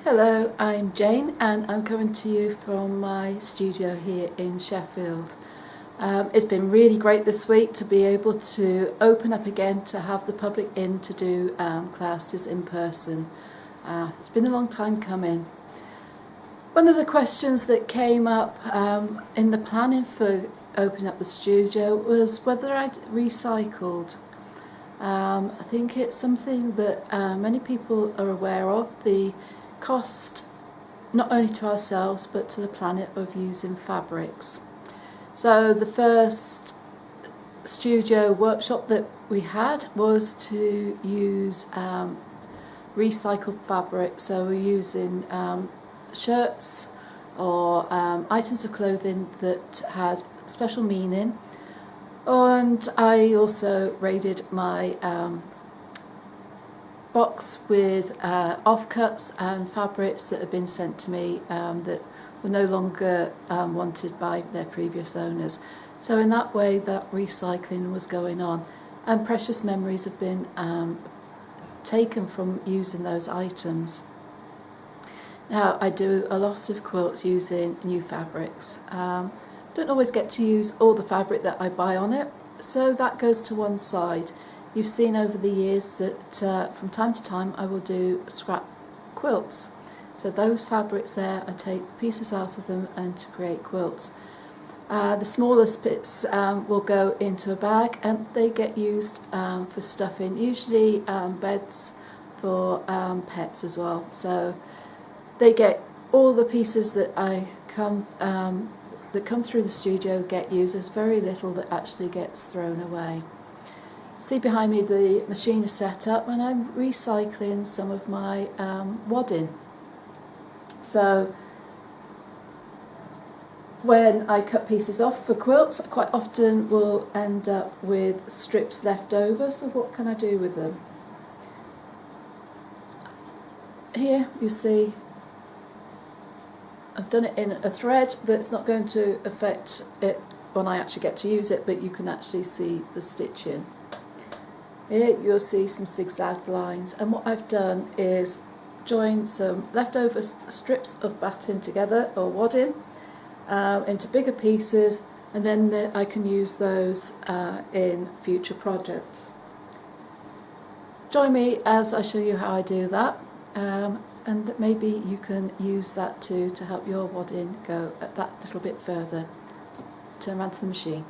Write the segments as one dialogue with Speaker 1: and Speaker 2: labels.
Speaker 1: Hello, I'm Jane and I'm coming to you from my studio here in Sheffield. It's been really great this week to be able to open up again to have the public in to do classes in person. It's been a long time coming. One of the questions that came up in the planning for opening up the studio was whether I'd recycled. I think it's something that many people are aware of, the cost not only to ourselves but to the planet of using fabrics. So the first studio workshop that we had was to use recycled fabric, so we're using shirts or items of clothing that had special meaning, and I also raided my box with offcuts and fabrics that had been sent to me that were no longer wanted by their previous owners. So in that way that recycling was going on, and precious memories have been taken from using those items. Now I do a lot of quilts using new fabrics. Don't always get to use all the fabric that I buy on it, so that goes to one side. You've seen over the years that from time to time I will do scrap quilts. So those fabrics there, I take pieces out of them and to create quilts. The smallest bits will go into a bag and they get used for stuffing, usually beds for pets as well. So they get all the pieces that come through the studio get used. There's very little that actually gets thrown away. See behind me the machine is set up and I'm recycling some of my wadding. So when I cut pieces off for quilts, I quite often will end up with strips left over, so what can I do with them? Here you see I've done it in a thread that's not going to affect it when I actually get to use it, but you can actually see the stitching. Here you'll see some zigzag lines, and what I've done is join some leftover strips of batting together, or wadding, into bigger pieces, and then I can use those in future projects. Join me as I show you how I do that, and maybe you can use that too to help your wadding go that little bit further. Turn around to the machine.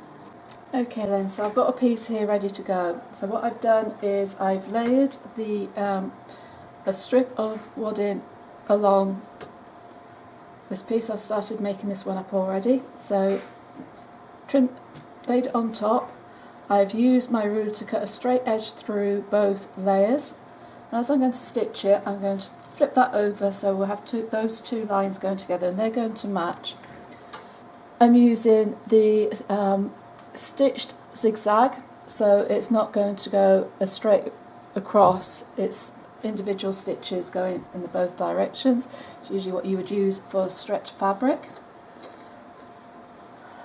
Speaker 1: Okay then, so I've got a piece here ready to go. So what I've done is I've layered a strip of wadding along this piece. I've started making this one up already. So laid it on top. I've used my ruler to cut a straight edge through both layers. And as I'm going to stitch it, I'm going to flip that over so we'll have those two lines going together and they're going to match. I'm using the stitched zigzag, so it's not going to go straight across, it's individual stitches going in both directions. It's usually what you would use for stretch fabric.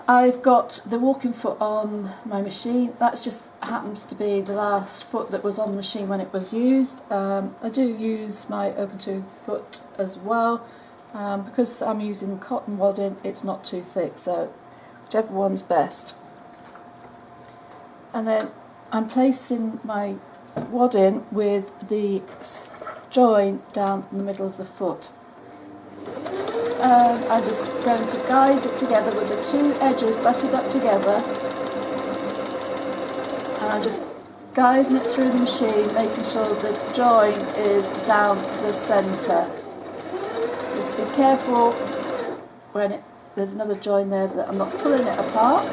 Speaker 1: I've got the walking foot on my machine. That just happens to be the last foot that was on the machine when it was used. I do use my open toe foot as well. Because I'm using cotton wadding, it's not too thick, so whichever one's best. And then I'm placing my wadding with the join down in the middle of the foot. And I'm just going to guide it together with the two edges butted up together. And I'm just guiding it through the machine, making sure the join is down the centre. Just be careful when there's another join there that I'm not pulling it apart.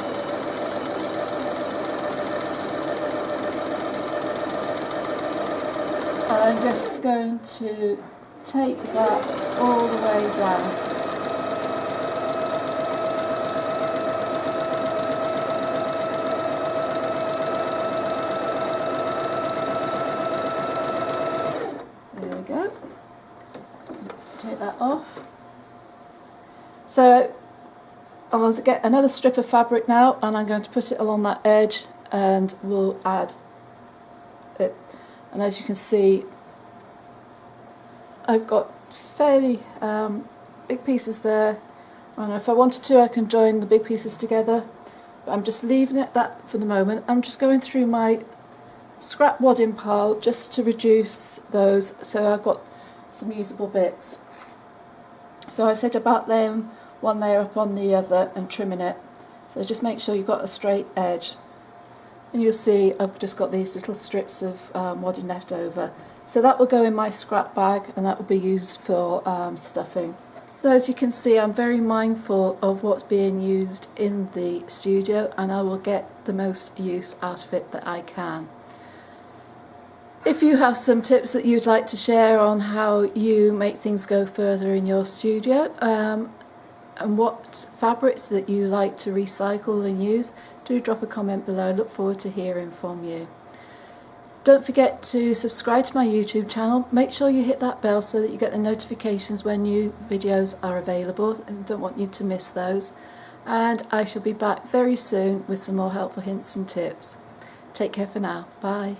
Speaker 1: I'm just going to take that all the way down. There we go. Take that off. So I'll get another strip of fabric now and I'm going to put it along that edge and we'll add it. And as you can see, I've got fairly big pieces there, and if I wanted to I can join the big pieces together, but I'm just leaving it that for the moment. I'm just going through my scrap wadding pile just to reduce those so I've got some usable bits. So I said about laying one layer upon the other and trimming it, so just make sure you've got a straight edge, and you'll see I've just got these little strips of wadding left over, so that will go in my scrap bag and that will be used for stuffing. So as you can see, I'm very mindful of what's being used in the studio, and I will get the most use out of it that I can. If you have some tips that you'd like to share on how you make things go further in your studio, and what fabrics that you like to recycle and use, do drop a comment below. I look forward to hearing from you. Don't forget to subscribe to my YouTube channel. Make sure you hit that bell so that you get the notifications when new videos are available, and don't want you to miss those. And I shall be back very soon with some more helpful hints and tips. Take care for now. Bye.